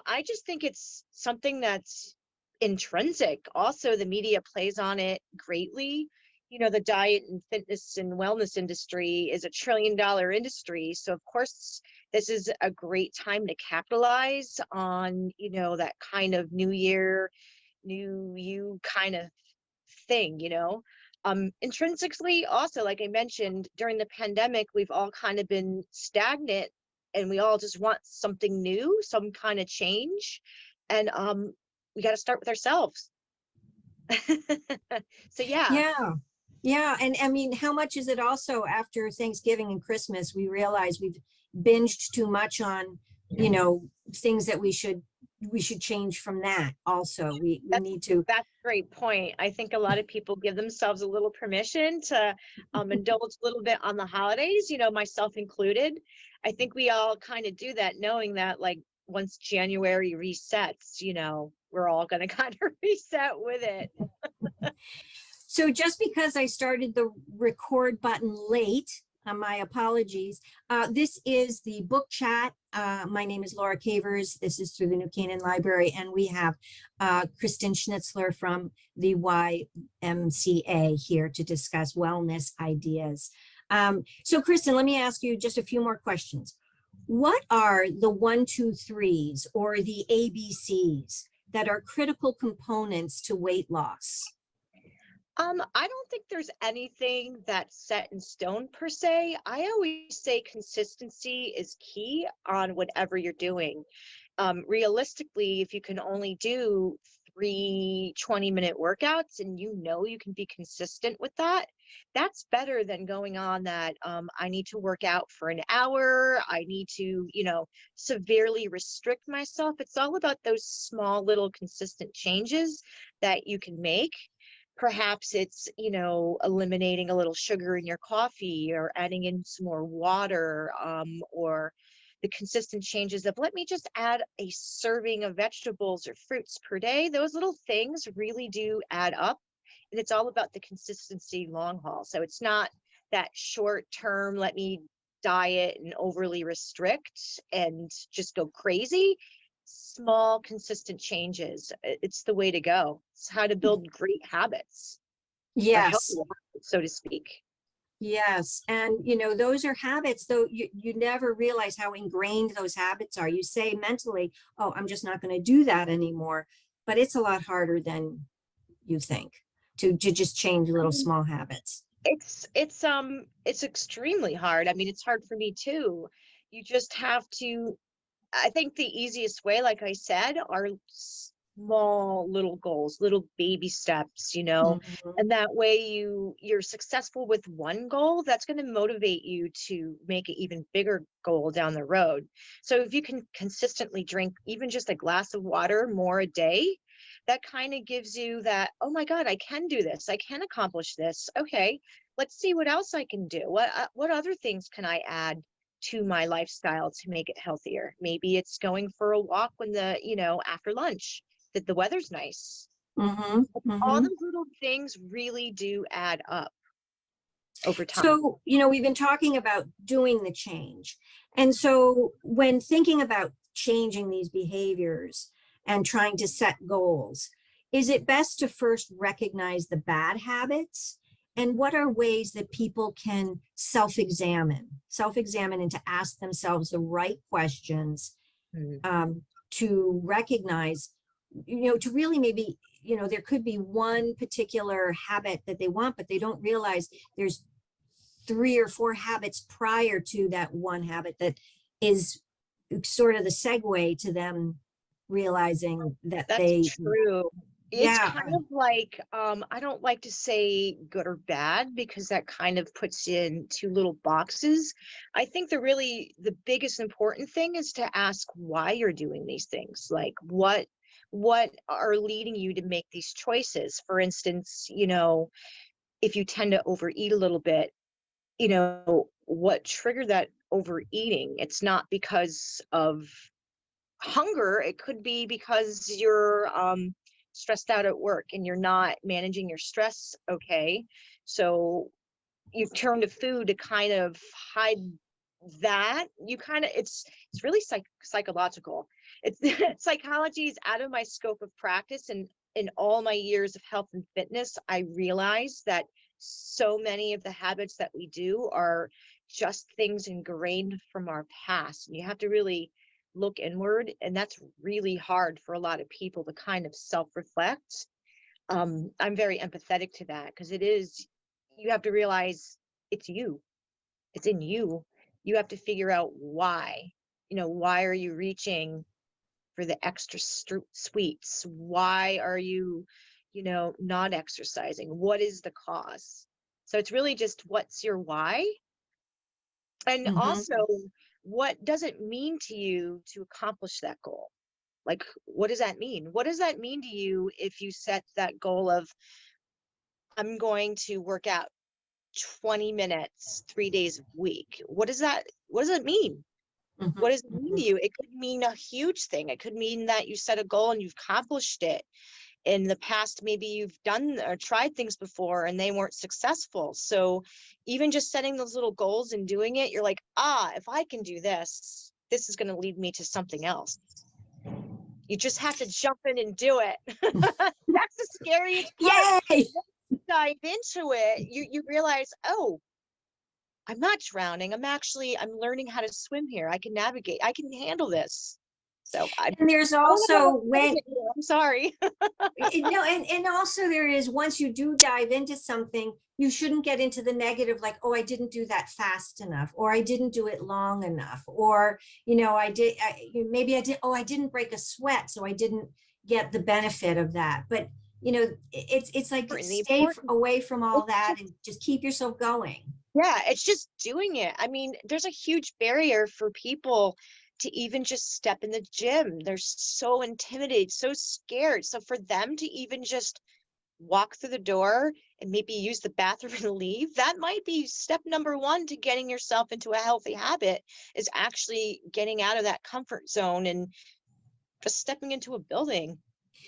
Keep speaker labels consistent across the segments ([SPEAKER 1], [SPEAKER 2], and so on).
[SPEAKER 1] I just think it's something that's intrinsic. Also, the media plays on it greatly. You know, the diet and fitness and wellness industry is $1 trillion industry. So of course, this is a great time to capitalize on, you know, that kind of new year, new you kind of thing, you know. Intrinsically, also, like I mentioned, during the pandemic, we've all kind of been stagnant and we all just want something new, some kind of change. And we got to start with ourselves. So yeah.
[SPEAKER 2] Yeah. Yeah. And I mean, how much is it also after Thanksgiving and Christmas, we realize we've binged too much on, you know, things that we should change from that also. We need to.
[SPEAKER 1] That's a great point. I think a lot of people give themselves a little permission to indulge a little bit on the holidays, you know, myself included. I think we all kind of do that, knowing that like once January resets, you know, we're all going to kind of reset with it.
[SPEAKER 2] So just because I started the record button late, my apologies. This is the book chat. My name is Laura Cavers. This is through the New Canaan Library, and we have Kristin Schnitzler from the YMCA here to discuss wellness ideas. So Kristen, let me ask you just a few more questions. What are the 1, 2, 3s or the ABCs that are critical components to weight loss?
[SPEAKER 1] I don't think there's anything that's set in stone per se. I always say consistency is key on whatever you're doing. Realistically, if you can only do 3 20-minute workouts and you know you can be consistent with that, that's better than going on that I need to work out for an hour. I need to, you know, severely restrict myself. It's all about those small little consistent changes that you can make. Perhaps it's, you know, eliminating a little sugar in your coffee or adding in some more water, or the consistent changes of let me just add a serving of vegetables or fruits per day. Those little things really do add up. And it's all about the consistency long haul. So it's not that short term, let me diet and overly restrict and just go crazy. Small, consistent changes. It's the way to go. It's how to build great habits, or healthy
[SPEAKER 2] Yes.
[SPEAKER 1] habits, so to speak.
[SPEAKER 2] Yes. And, you know, those are habits, though you never realize how ingrained those habits are. You say mentally, oh, I'm just not going to do that anymore. But it's a lot harder than you think to just change little small habits.
[SPEAKER 1] It's extremely hard. I mean, it's hard for me too. You just have to, I think the easiest way, like I said, are small little goals, little baby steps, you know,
[SPEAKER 2] Mhm.
[SPEAKER 1] and that way you're successful with one goal, that's going to motivate you to make an even bigger goal down the road. So if you can consistently drink even just a glass of water more a day, that kind of gives you that, oh my God, I can do this. I can accomplish this. Okay, let's see what else I can do. What other things can I add to my lifestyle to make it healthier? Maybe it's going for a walk when after lunch, that the weather's nice.
[SPEAKER 2] Mhm.
[SPEAKER 1] All
[SPEAKER 2] Mhm.
[SPEAKER 1] those little things really do add up over time.
[SPEAKER 2] So, you know, we've been talking about doing the change. And so when thinking about changing these behaviors and trying to set goals, is it best to first recognize the bad habits? And what are ways that people can self-examine and to ask themselves the right questions,
[SPEAKER 1] Mhm.
[SPEAKER 2] to recognize, you know, to really maybe, you know, there could be one particular habit that they want, but they don't realize there's 3 or 4 habits prior to that one habit that is sort of the segue to them realizing that
[SPEAKER 1] That's
[SPEAKER 2] they,
[SPEAKER 1] true. It's
[SPEAKER 2] yeah,
[SPEAKER 1] kind of like, I don't like to say good or bad because that kind of puts you in two little boxes. I think the biggest important thing is to ask why you're doing these things. Like what are leading you to make these choices? For instance, you know, if you tend to overeat a little bit, you know, what triggered that overeating? It's not because of hunger. It could be because you're stressed out at work and you're not managing your stress okay. So you turn to food to kind of hide that. You kind of, it's really psychological. Psychology is out of my scope of practice, and in all my years of health and fitness, I realize that so many of the habits that we do are just things ingrained from our past, and you have to really look inward, and that's really hard for a lot of people to kind of self-reflect. I'm very empathetic to that, because you have to realize it's you, it's in you. You have to figure out why. Why are you reaching for the extra sweets? Why are you, not exercising? What is the cause? So it's really just, what's your why? And
[SPEAKER 2] Mhm.
[SPEAKER 1] also, what does it mean to you to accomplish that goal? Like, what does that mean? What does that mean to you if you set that goal of, I'm going to work out 20 minutes, 3 days a week? What does it mean?
[SPEAKER 2] Mhm.
[SPEAKER 1] What does it mean to
[SPEAKER 2] Mhm.
[SPEAKER 1] you? It could mean a huge thing. It could mean that you set a goal and you've accomplished it. In the past, maybe you've done or tried things before and they weren't successful. So even just setting those little goals and doing it, you're like, if I can do this, this is going to lead me to something else. You just have to jump in and do it. That's the scariest part.
[SPEAKER 2] Yay!
[SPEAKER 1] Once you dive into it, you realize, oh, I'm not drowning. I'm learning how to swim here. I can navigate. I can handle this. So I
[SPEAKER 2] And there's
[SPEAKER 1] don't know
[SPEAKER 2] also
[SPEAKER 1] how to
[SPEAKER 2] when
[SPEAKER 1] it here. I'm sorry.
[SPEAKER 2] no, and also there is, once you do dive into something, you shouldn't get into the negative, like, oh, I didn't do that fast enough, or I didn't do it long enough, or maybe I did, oh, I didn't break a sweat, so I didn't get the benefit of that. But it's like,
[SPEAKER 1] The
[SPEAKER 2] stay
[SPEAKER 1] important,
[SPEAKER 2] away from all
[SPEAKER 1] it's
[SPEAKER 2] that
[SPEAKER 1] just,
[SPEAKER 2] and just keep yourself going.
[SPEAKER 1] yeah, it's just doing it. I mean, there's a huge barrier for people to even just step in the gym. They're so intimidated, so scared. So for them to even just walk through the door and maybe use the bathroom and leave, that might be step number one to getting yourself into a healthy habit, is actually getting out of that comfort zone and just stepping into a building,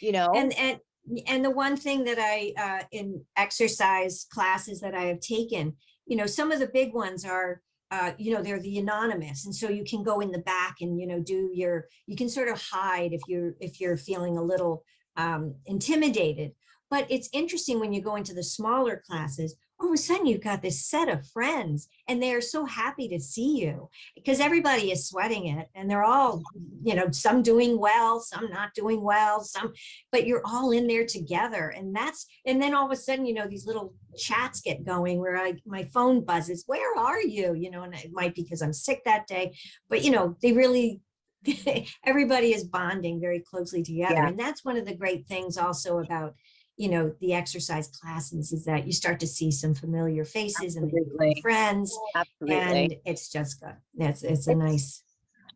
[SPEAKER 1] you know?
[SPEAKER 2] And the one thing that I in exercise classes that I have taken, some of the big ones are they're the anonymous, and so you can go in the back and you can sort of hide if you're feeling a little intimidated. But it's interesting when you go into the smaller classes, all of a sudden you've got this set of friends and they are so happy to see you, because everybody is sweating it, and they're all, some doing well, some not doing well, but you're all in there together. And then all of a sudden, these little chats get going where my phone buzzes, where are you? And it might be because I'm sick that day, but they really, everybody is bonding very closely together.
[SPEAKER 1] Yeah,
[SPEAKER 2] And that's one of the great things also about the exercise classes, is that you start to see some familiar faces and they become
[SPEAKER 1] absolutely.
[SPEAKER 2] friends,
[SPEAKER 1] Absolutely.
[SPEAKER 2] and it's just good. It's a
[SPEAKER 1] It's
[SPEAKER 2] nice.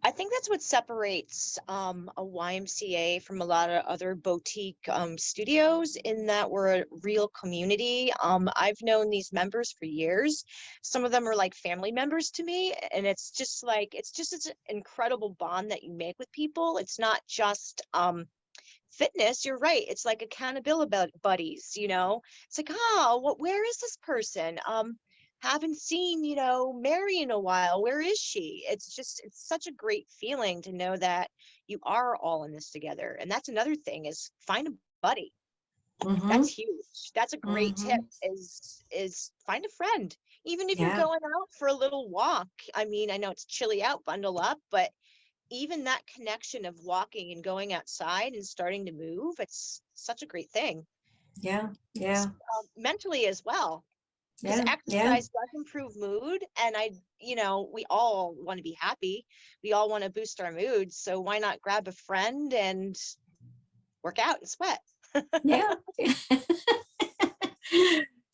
[SPEAKER 1] I think that's what separates a YMCA from a lot of other boutique studios, in that we're a real community. I've known these members for years. Some of them are like family members to me, and it's just an incredible bond that you make with people. It's not just fitness. You're right. It's like accountability buddies. It's like, where is this person? Haven't seen, Mary in a while. Where is she? It's such a great feeling to know that you are all in this together. And that's another thing, is find a buddy. That's
[SPEAKER 2] Mm-hmm,
[SPEAKER 1] huge. That's a great tip,
[SPEAKER 2] mm-hmm.
[SPEAKER 1] is find a friend. Even if you're
[SPEAKER 2] Yeah,
[SPEAKER 1] going out for a little walk. I mean, I know it's chilly out, bundle up, but even that connection of walking and going outside and starting to move, it's such a great thing.
[SPEAKER 2] yeah, yeah,
[SPEAKER 1] Mentally as well, because
[SPEAKER 2] yeah, yeah.
[SPEAKER 1] exercise does improve mood, and we all want to be happy. We all want to boost our moods. So why not grab a friend and work out and sweat?
[SPEAKER 2] Yeah.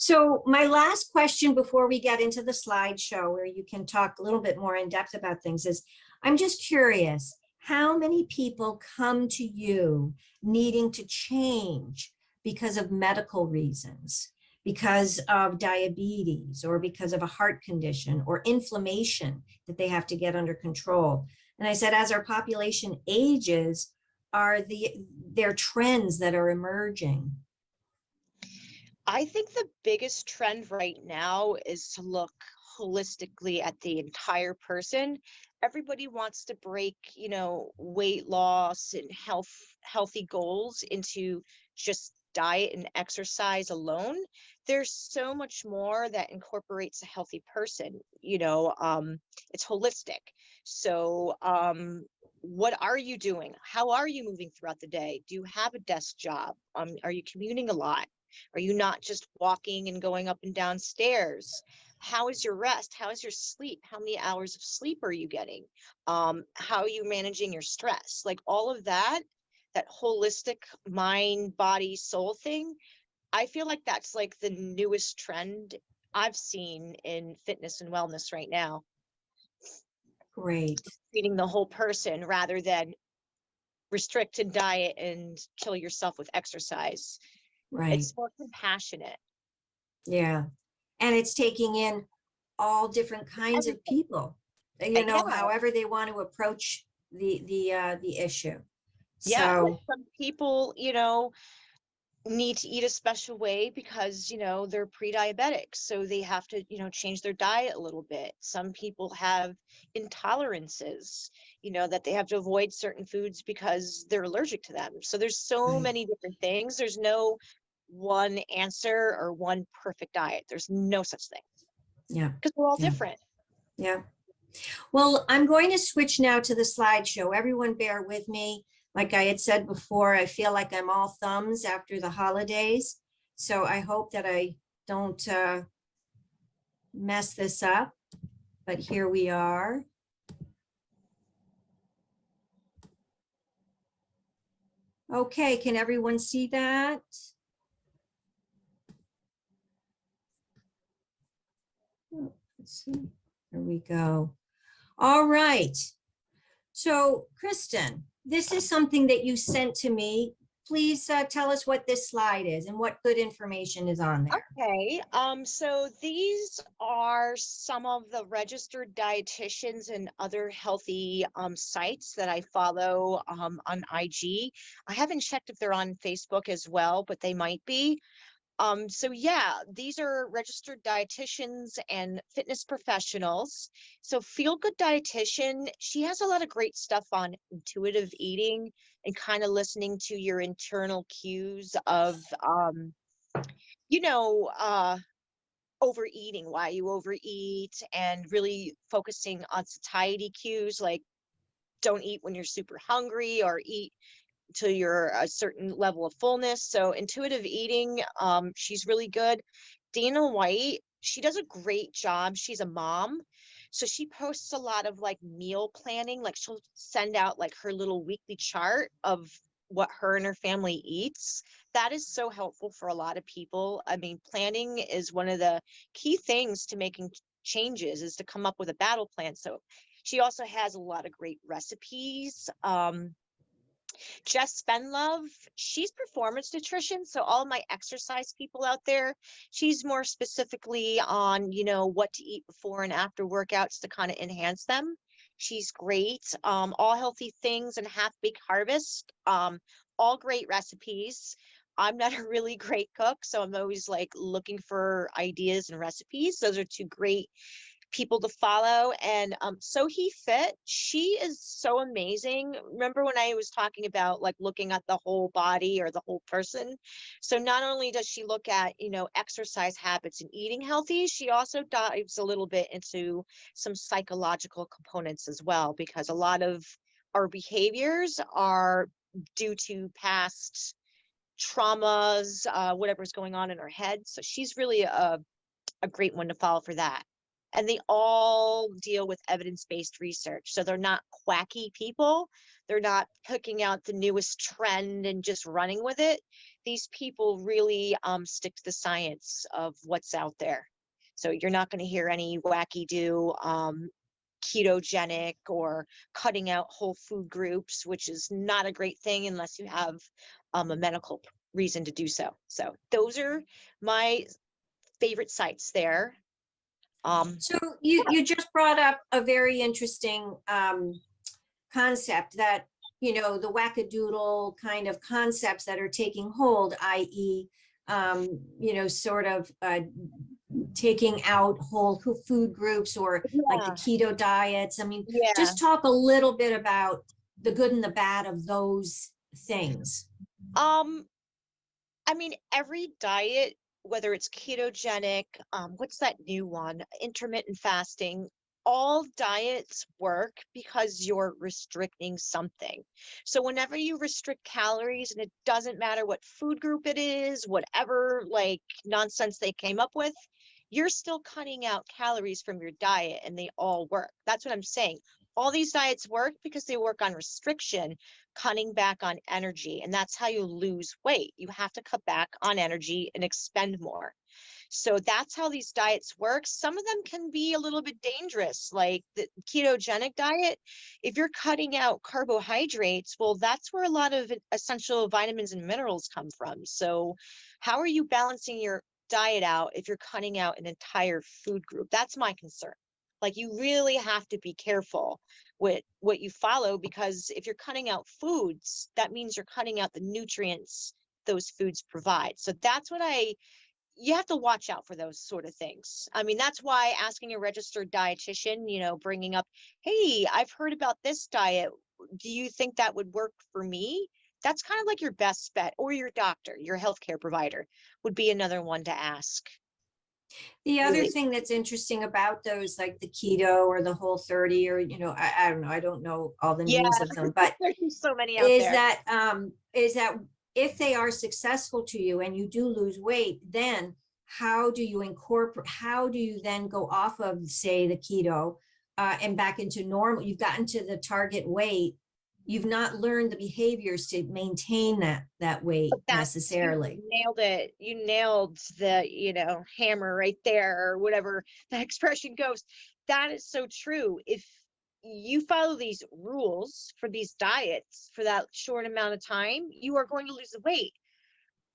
[SPEAKER 2] So my last question before we get into the slideshow, where you can talk a little bit more in depth about things, is I'm just curious, how many people come to you needing to change because of medical reasons, because of diabetes, or because of a heart condition or inflammation that they have to get under control? And I said, as our population ages, are there trends that are emerging?
[SPEAKER 1] I think the biggest trend right now is to look holistically at the entire person. Everybody wants to break, weight loss and healthy goals into just diet and exercise alone. There's so much more that incorporates a healthy person. It's holistic. So, what are you doing? How are you moving throughout the day? Do you have a desk job? Are you commuting a lot? Are you not just walking and going up and down stairs? How is your rest? How is your sleep? How many hours of sleep are you getting? How are you managing your stress? Like all of that, that holistic mind, body, soul thing. I feel like that's like the newest trend I've seen in fitness and wellness right now.
[SPEAKER 2] Great.
[SPEAKER 1] Feeding the whole person rather than restrict and diet and kill yourself with exercise.
[SPEAKER 2] Right.
[SPEAKER 1] It's more compassionate.
[SPEAKER 2] Yeah. And it's taking in all different kinds of people,
[SPEAKER 1] Yeah.
[SPEAKER 2] however they want to approach the issue.
[SPEAKER 1] Yeah. Like
[SPEAKER 2] So,
[SPEAKER 1] some people, need to eat a special way because, they're pre-diabetic. So they have to, change their diet a little bit. Some people have intolerances, that they have to avoid certain foods because they're allergic to them. So there's so
[SPEAKER 2] right.
[SPEAKER 1] many different things. There's no one answer or one perfect diet. There's no such thing
[SPEAKER 2] Yeah.
[SPEAKER 1] because we're all
[SPEAKER 2] Yeah.
[SPEAKER 1] different.
[SPEAKER 2] Yeah. Well, I'm going to switch now to the slideshow. Everyone bear with me. Like I had said before, I feel like I'm all thumbs after the holidays. So I hope that I don't mess this up, but here we are. Okay, can everyone see that? Oh, let's see. Here we go. All right. So, Kristen, this is something that you sent to me. Please tell us what this slide is and what good information is on there.
[SPEAKER 1] Okay, so these are some of the registered dietitians and other healthy sites that I follow on IG. I haven't checked if they're on Facebook as well, but they might be. So yeah, these are registered dietitians and fitness professionals. So Feel Good Dietitian, she has a lot of great stuff on intuitive eating and kind of listening to your internal cues of you know, uh, overeating, why you overeat, and really focusing on satiety cues like don't eat when you're super hungry or eat till you're a certain level of fullness. So intuitive eating, she's really good. Dana White, she does a great job. She's a mom. So she posts a lot of like meal planning. Like she'll send out like her little weekly chart of what her and her family eats. That is so helpful for a lot of people. I mean, planning is one of the key things to making changes is to come up with a battle plan. So she also has a lot of great recipes. Jess Spenlove, she's performance nutrition. So all my exercise people out there, she's more specifically on, what to eat before and after workouts to kind of enhance them. She's great. All healthy things and half baked harvest. All great recipes. I'm not a really great cook, so I'm always like looking for ideas and recipes. Those are two great people to follow. And So He Fit, she is so amazing. Remember when I was talking about like looking at the whole body or the whole person? So not only does she look at, exercise habits and eating healthy, she also dives a little bit into some psychological components as well, because a lot of our behaviors are due to past traumas, whatever's going on in our head. So she's really a great one to follow for that. And they all deal with evidence-based research. So they're not quacky people. They're not picking out the newest trend and just running with it. These people really stick to the science of what's out there. So you're not going to hear any wacky do ketogenic or cutting out whole food groups, which is not a great thing unless you have a medical reason to do so. So those are my favorite sites there.
[SPEAKER 2] So you just brought up a very interesting concept that, the wackadoodle kind of concepts that are taking hold, i.e., sort of taking out whole food groups or like the
[SPEAKER 1] Yeah.
[SPEAKER 2] keto diets. I mean,
[SPEAKER 1] Yeah.
[SPEAKER 2] just talk a little bit about the good and the bad of those things.
[SPEAKER 1] Um, I mean, every diet, whether it's ketogenic, what's that new one? Intermittent fasting, all diets work because you're restricting something. So whenever you restrict calories, and it doesn't matter what food group it is, whatever like nonsense they came up with, you're still cutting out calories from your diet and they all work. That's what I'm saying. All these diets work because they work on restriction, cutting back on energy. And that's how you lose weight. You have to cut back on energy and expend more. So that's how these diets work. Some of them can be a little bit dangerous, like the ketogenic diet. If you're cutting out carbohydrates, well, that's where a lot of essential vitamins and minerals come from. So how are you balancing your diet out if you're cutting out an entire food group? That's my concern. Like you really have to be careful with what you follow, because if you're cutting out foods, that means you're cutting out the nutrients those foods provide. So that's what you have to watch out for those sort of things. I mean, that's why asking a registered dietitian, bringing up, hey, I've heard about this diet. Do you think that would work for me? That's kind of like your best bet, or your doctor, your healthcare provider would be another one to ask.
[SPEAKER 2] The other
[SPEAKER 1] Really.
[SPEAKER 2] thing that's interesting about those, like the keto or the Whole30, or, I don't know, I don't know all the
[SPEAKER 1] Yeah,
[SPEAKER 2] names of them, but
[SPEAKER 1] there's so many out
[SPEAKER 2] is
[SPEAKER 1] there.
[SPEAKER 2] that is that if they are successful to you and you do lose weight, then how do you then go off of, say, the keto and back into normal? You've gotten to the target weight. You've not learned the behaviors to maintain that weight
[SPEAKER 1] You
[SPEAKER 2] necessarily.
[SPEAKER 1] nailed it. You nailed the, hammer right there, or whatever the expression goes. That is so true. If you follow these rules for these diets for that short amount of time, you are going to lose the weight,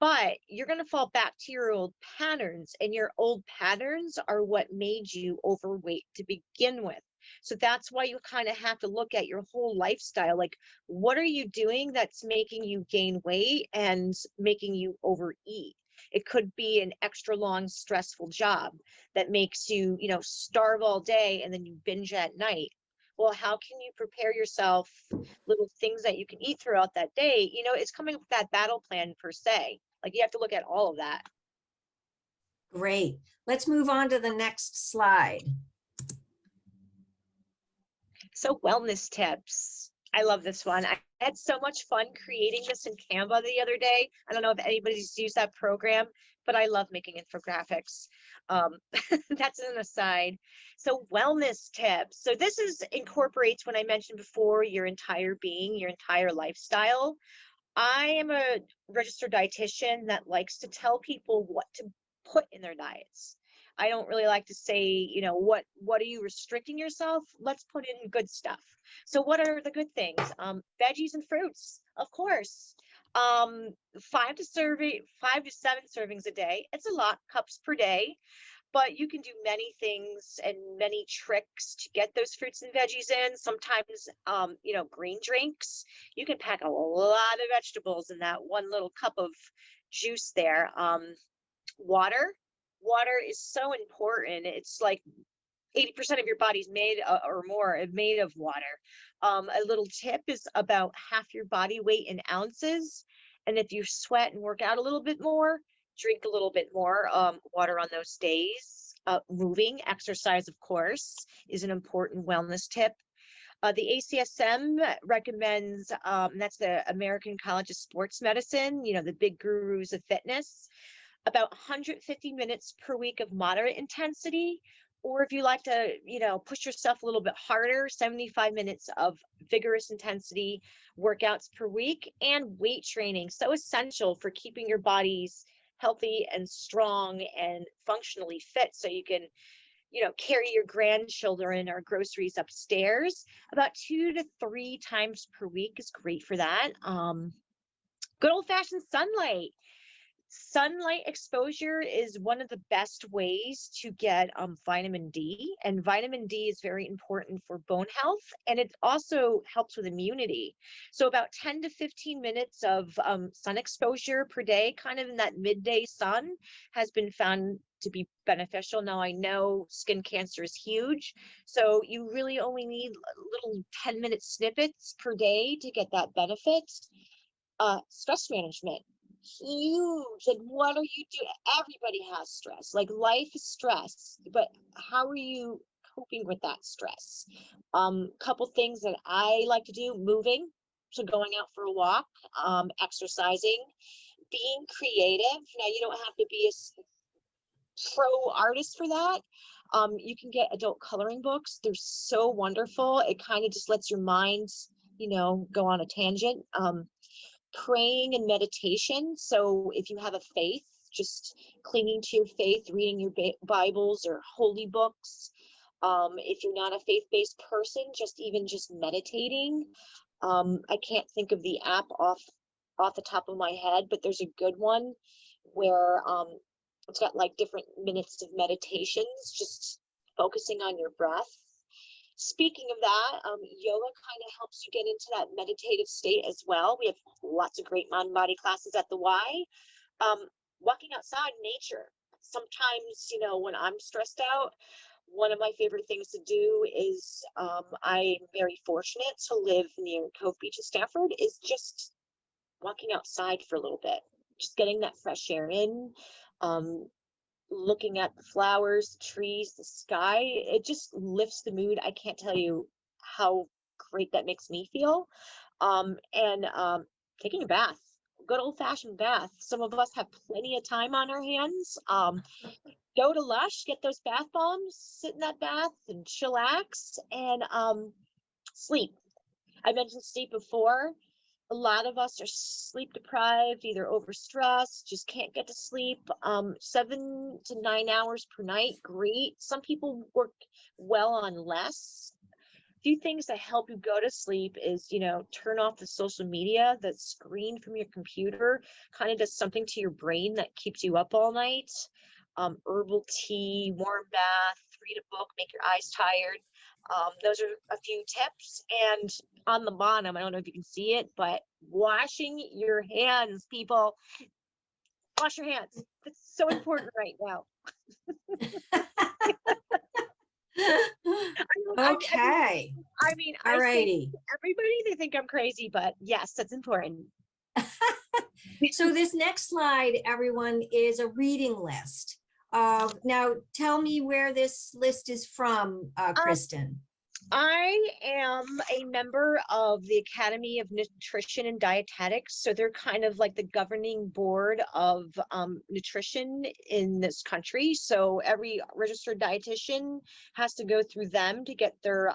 [SPEAKER 1] but you're going to fall back to your old patterns, and your old patterns are what made you overweight to begin with. So that's why you kind of have to look at your whole lifestyle. Like, what are you doing that's making you gain weight and making you overeat? It could be an extra long, stressful job that makes you, starve all day and then you binge at night. Well, how can you prepare yourself little things that you can eat throughout that day? It's coming up with that battle plan per se. Like you have to look at all of that.
[SPEAKER 2] Great. Let's move on to the next slide.
[SPEAKER 1] So wellness tips. I love this one. I had so much fun creating this in Canva the other day. I don't know if anybody's used that program, but I love making infographics. That's an aside. So wellness tips. So this incorporates when I mentioned before, your entire being, your entire lifestyle. I am a registered dietitian that likes to tell people what to put in their diets. I don't really like to say, what are you restricting yourself? Let's put in good stuff. So what are the good things? Veggies and fruits, of course. 5 to 7 servings a day. It's a lot, cups per day, but you can do many things and many tricks to get those fruits and veggies in. Sometimes, green drinks, you can pack a lot of vegetables in that one little cup of juice there. Water is so important. It's like 80% of your body's made or more made of water. A little tip is about half your body weight in ounces. And if you sweat and work out a little bit more, drink a little bit more water on those days. Moving, exercise, of course, is an important wellness tip. The ACSM recommends, that's the American College of Sports Medicine, the big gurus of fitness, about 150 minutes per week of moderate intensity. Or if you like to, push yourself a little bit harder, 75 minutes of vigorous intensity workouts per week. And weight training, so essential for keeping your bodies healthy and strong and functionally fit, so you can, carry your grandchildren or groceries upstairs. About 2 to 3 times per week is great for that. Good old fashioned sunlight. Sunlight exposure is one of the best ways to get vitamin D, and vitamin D is very important for bone health, and it also helps with immunity. So about 10 to 15 minutes of sun exposure per day, kind of in that midday sun, has been found to be beneficial. Now, I know skin cancer is huge, so you really only need little 10-minute snippets per day to get that benefit. Stress management, huge. And what are you doing? Everybody has stress. Like, life is stress, but how are you coping with that stress? Couple things that I like to do: moving, so going out for a walk, exercising, being creative. Now, you don't have to be a pro artist for that. You can get adult coloring books. They're so wonderful. It kind of just lets your mind, go on a tangent. Praying and meditation. So if you have a faith, just clinging to your faith, reading your Bibles or holy books. If you're not a faith-based person, just meditating. I can't think of the app off the top of my head, but there's a good one where it's got like different minutes of meditations, just focusing on your breath. Speaking of that, yoga kind of helps you get into that meditative state as well. We have lots of great mind body classes at the Y. Walking outside, nature. Sometimes, when I'm stressed out, one of my favorite things to do is, I'm very fortunate to live near Cove Beach in Stanford, is just walking outside for a little bit, just getting that fresh air in. Looking at the flowers, the trees, the sky, it just lifts the mood. I can't tell you how great that makes me feel. And taking a bath, good old-fashioned bath. Some of us have plenty of time on our hands. Go to Lush, get those bath bombs, sit in that bath and chillax, and sleep. I mentioned sleep before. A lot of us are sleep deprived, either overstressed, just can't get to sleep. 7 to 9 hours per night, great. Some people work well on less. A few things that help you go to sleep is, turn off the social media. The screen from your computer kind of does something to your brain that keeps you up all night. Herbal tea, warm bath, read a book, make your eyes tired. Those are a few tips. And on the bottom, I don't know if you can see it, but washing your hands, people. Wash your hands. It's so important right now.
[SPEAKER 2] Okay.
[SPEAKER 1] I mean,
[SPEAKER 2] all righty.
[SPEAKER 1] Everybody, they think I'm crazy, but yes, that's important.
[SPEAKER 2] So this next slide, everyone, is a reading list. Now, tell me where this list is from, Kristen.
[SPEAKER 1] I am a member of the Academy of Nutrition and Dietetics. So they're kind of like the governing board of nutrition in this country. So every registered dietitian has to go through them to get their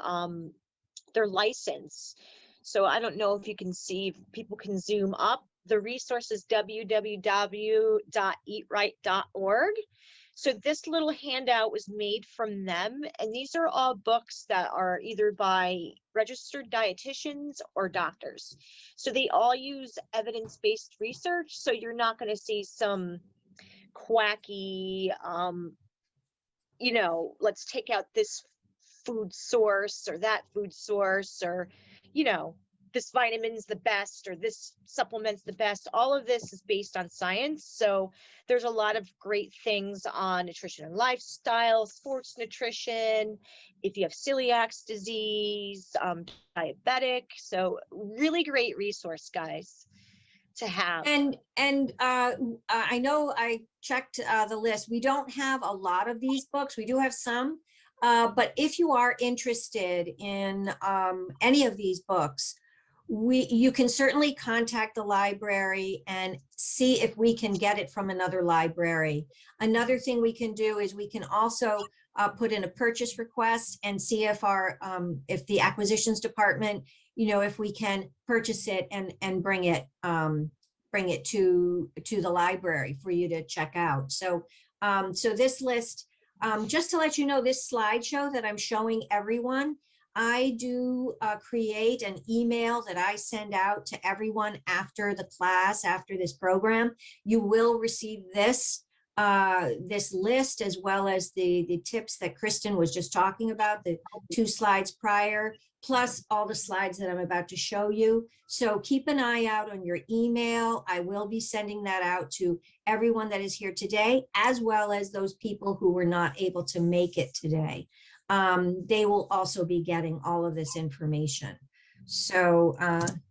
[SPEAKER 1] license. So I don't know if you can see, if people can zoom up. The resource is www.eatright.org. So this little handout was made from them, and these are all books that are either by registered dietitians or doctors. So they all use evidence-based research, so you're not going to see some quacky, let's take out this food source or that food source, or, this vitamin's the best or this supplement's the best. All of this is based on science. So there's a lot of great things on nutrition and lifestyle, sports nutrition, if you have celiac disease, diabetic. So really great resource, guys, to have.
[SPEAKER 2] And I know I checked the list. We don't have a lot of these books. We do have some, but if you are interested in any of these books, you can certainly contact the library and see if we can get it from another library. Another thing we can do is we can also put in a purchase request and see if if the acquisitions department, if we can purchase it and bring it to the library for you to check out. So so this list, just to let you know, this slideshow that I'm showing everyone, I do create an email that I send out to everyone after the class, after this program. You will receive this this list, as well as the tips that Kristen was just talking about, the 2 slides prior, plus all the slides that I'm about to show you. So keep an eye out on your email. I will be sending that out to everyone that is here today, as well as those people who were not able to make it today. They will also be getting all of this information. So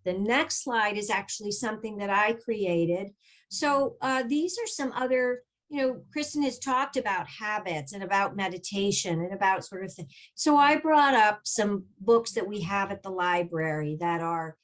[SPEAKER 2] the next slide is actually something that I created. So these are some other, Kristen has talked about habits and about meditation and about sort of thing. So I brought up some books that we have at the library that are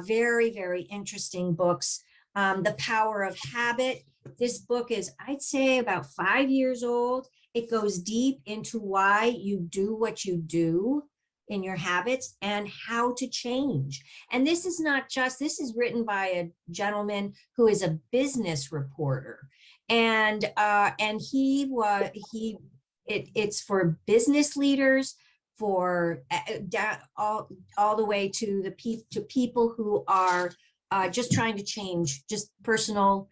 [SPEAKER 2] very, very interesting books. The Power of Habit. This book is, I'd say, about 5 years old. It goes deep into why you do what you do in your habits and how to change. And this is not just, this is written by a gentleman who is a business reporter. And it's for business leaders, for all the way to people who are just trying to change, just personal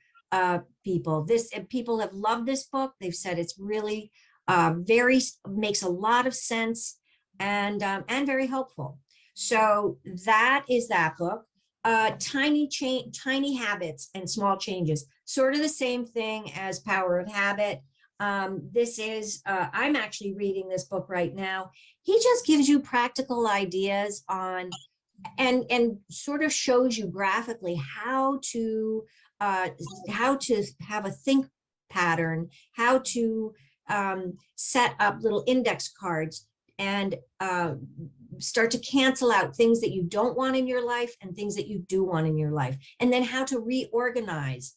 [SPEAKER 2] people. People have loved this book. They've said it's really makes a lot of sense and very helpful. So that is that book. Tiny Habits and Small Changes, sort of the same thing as Power of Habit. This is, I'm actually reading this book right now. He just gives you practical ideas on, and sort of shows you graphically how to have a think pattern, how to set up little index cards and start to cancel out things that you don't want in your life and things that you do want in your life. And then how to reorganize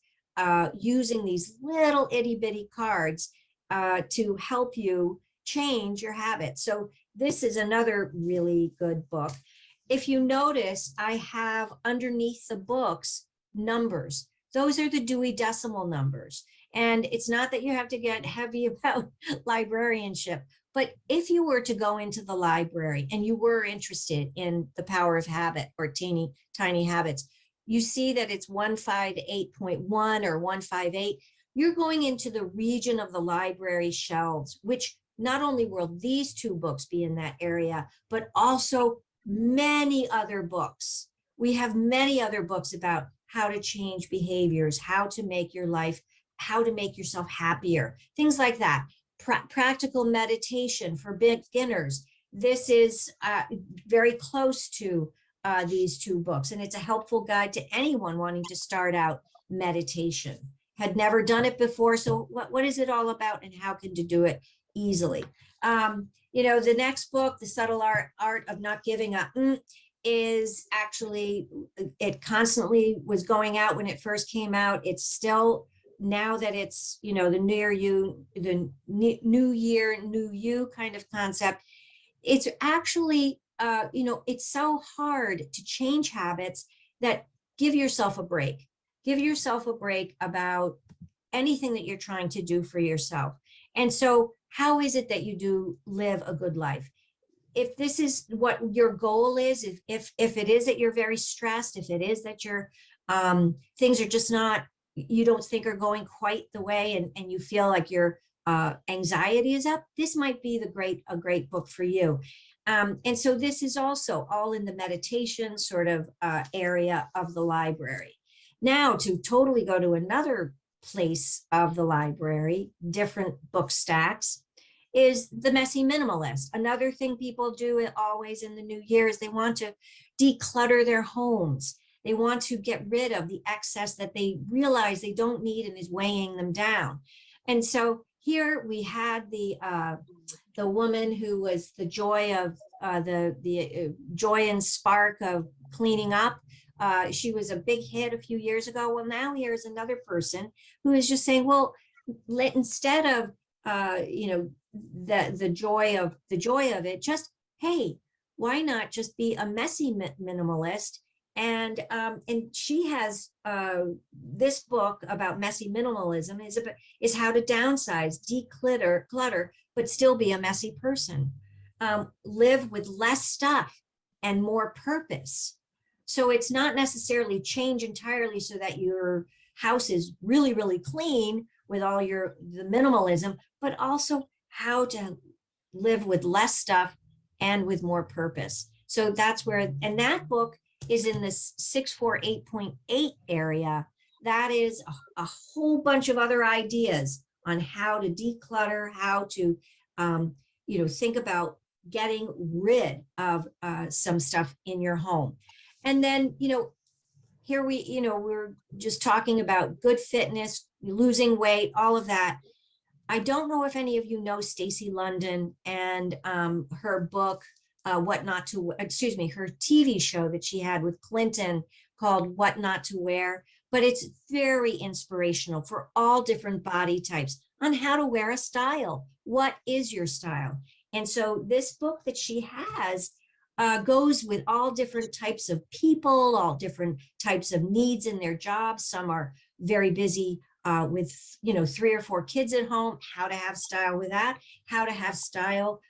[SPEAKER 2] using these little itty bitty cards to help you change your habits. So this is another really good book. If you notice, I have underneath the books numbers. Those are the Dewey Decimal numbers. And it's not that you have to get heavy about librarianship, but if you were to go into the library and you were interested in the Power of Habit or Tiny Habits, you see that it's 158.1 or 158. You're going into the region of the library shelves, which not only will these 2 books be in that area, but also many other books. We have many other books about how to change behaviors, how to make your life, how to make yourself happier, things like that. Practical meditation for beginners. This is very close to these 2 books, and it's a helpful guide to anyone wanting to start out meditation. Had never done it before, so what is it all about and how can you do it easily? The next book, The Subtle Art of Not Giving Up, is actually, it constantly was going out when it first came out. It's still, now that it's, the new year, new you kind of concept, it's actually, it's so hard to change habits that give yourself a break. Give yourself a break about anything that you're trying to do for yourself. And so how is it that you do live a good life? If this is what your goal is, if it is that you're very stressed, if it is that your things are just not, you don't think are going quite the way, and you feel like your anxiety is up, this might be a great book for you. And so this is also all in the meditation sort of area of the library. Now, to totally go to another place of the library, different book stacks, is the Messy Minimalist. Another thing people do always in the new year is they want to declutter their homes. They want to get rid of the excess that they realize they don't need and is weighing them down. And so here we had the woman who was the joy of the joy and spark of cleaning up. She was a big hit a few years ago. Well, now here's another person who is just saying, well, instead of the joy of it, just, hey, why not just be a messy minimalist? And she has this book about messy minimalism is how to downsize, declutter, but still be a messy person. live with less stuff and more purpose. So it's not necessarily change entirely so that your house is really, really clean with all the minimalism, but also how to live with less stuff and with more purpose. So that's where, and that book is in this 648.8 area. That is a whole bunch of other ideas on how to declutter, how to, think about getting rid of some stuff in your home. And then, here we're just talking about good fitness, losing weight, all of that. I don't know if any of you know Stacey London and her book, her TV show that she had with Clinton called What Not to Wear, but it's very inspirational for all different body types on how to wear a style. What is your style? And so this book that she has goes with all different types of people, all different types of needs in their jobs. Some are very busy with 3 or 4 kids at home, how to have style with that, how to have style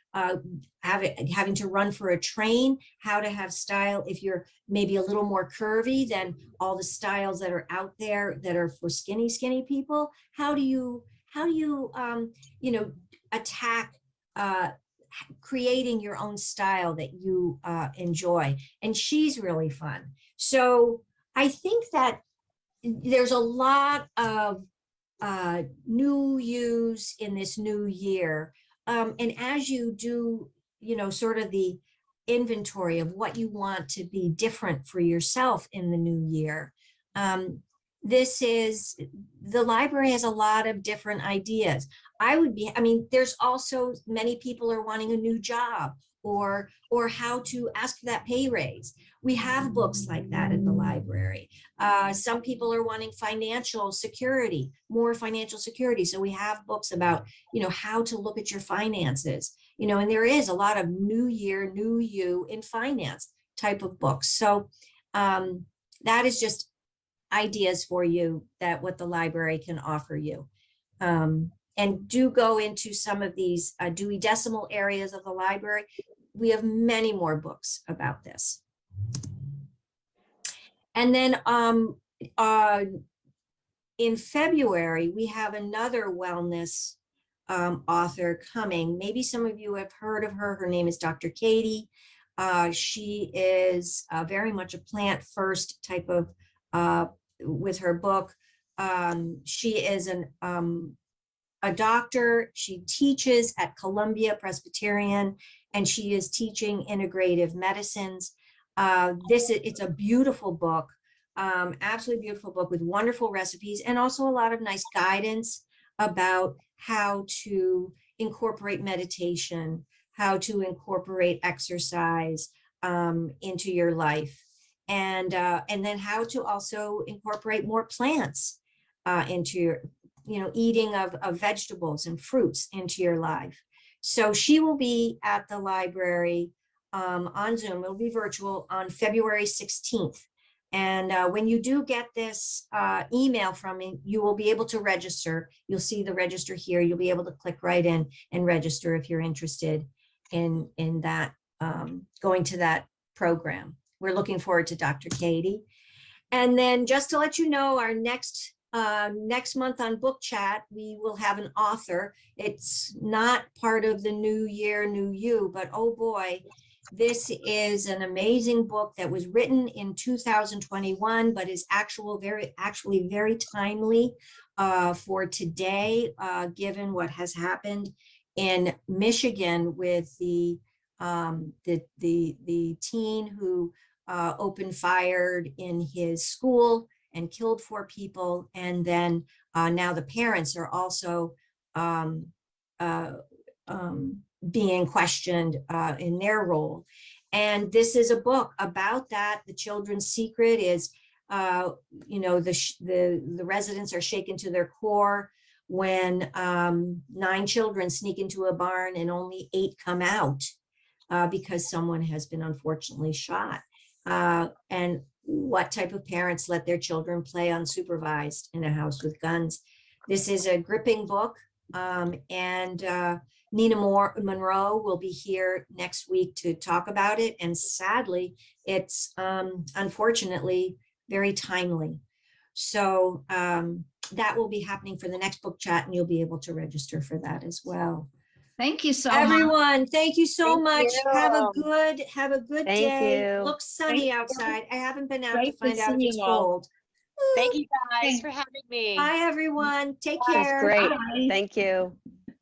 [SPEAKER 2] having to run for a train, how to have style if you're maybe a little more curvy than all the styles that are out there that are for skinny people. How do you attack creating your own style that you enjoy? And she's really fun. So I think that there's a lot of new use in this new year. And as you do, sort of the inventory of what you want to be different for yourself in the new year, the library has a lot of different ideas. There's also many people are wanting a new job or how to ask for that pay raise. We have books like that at the library. Some people are wanting financial security, more financial security. So we have books about, how to look at your finances, and there is a lot of new year, new you in finance type of books. So that is just ideas for you that what the library can offer you. And do go into some of these Dewey Decimal areas of the library. We have many more books about this. And then in February, we have another wellness author coming. Maybe some of you have heard of her. Her name is Dr. Katie. She is very much a plant first type of, with her book. She is a doctor. She teaches at Columbia Presbyterian, and she is teaching integrative medicines. It's a beautiful book, absolutely beautiful book with wonderful recipes and also a lot of nice guidance about how to incorporate meditation, how to incorporate exercise into your life, and then how to also incorporate more plants into your, eating of vegetables and fruits into your life. So she will be at the library on Zoom. It'll be virtual on February 16th. And when you do get this email from me, you will be able to register. You'll see the register here. You'll be able to click right in and register if you're interested in that, going to that program. We're looking forward to Dr. Katie. And then just to let you know, our next month on Book Chat, we will have an author. It's not part of the New Year, New You, but oh boy, this is an amazing book that was written in 2021, but is actually very timely for today, given what has happened in Michigan with the teen who opened fired in his school and killed 4 people. And then now the parents are also being questioned in their role. And this is a book about that. The Children's Secret is, the residents are shaken to their core when 9 children sneak into a barn and only 8 come out because someone has been unfortunately shot. And what type of parents let their children play unsupervised in a house with guns? This is a gripping book. Nina Monroe will be here next week to talk about it. And sadly, it's unfortunately very timely. So that will be happening for the next book chat, and you'll be able to register for that as well.
[SPEAKER 3] Thank you so much.
[SPEAKER 2] Everyone, thank you so
[SPEAKER 1] Thank
[SPEAKER 2] much.
[SPEAKER 1] you.
[SPEAKER 2] Have a good
[SPEAKER 4] Thank
[SPEAKER 2] day.
[SPEAKER 4] you.
[SPEAKER 2] Looks sunny
[SPEAKER 1] Thank you.
[SPEAKER 2] outside. I haven't been out to
[SPEAKER 1] Great to
[SPEAKER 2] find out if
[SPEAKER 1] see
[SPEAKER 2] it's
[SPEAKER 1] you all.
[SPEAKER 2] cold.
[SPEAKER 1] Thank you guys
[SPEAKER 3] Thanks.
[SPEAKER 1] for having me.
[SPEAKER 2] Bye, everyone. Take
[SPEAKER 1] Bye.
[SPEAKER 4] That's
[SPEAKER 2] care.
[SPEAKER 4] great.
[SPEAKER 3] Bye.
[SPEAKER 4] Thank you.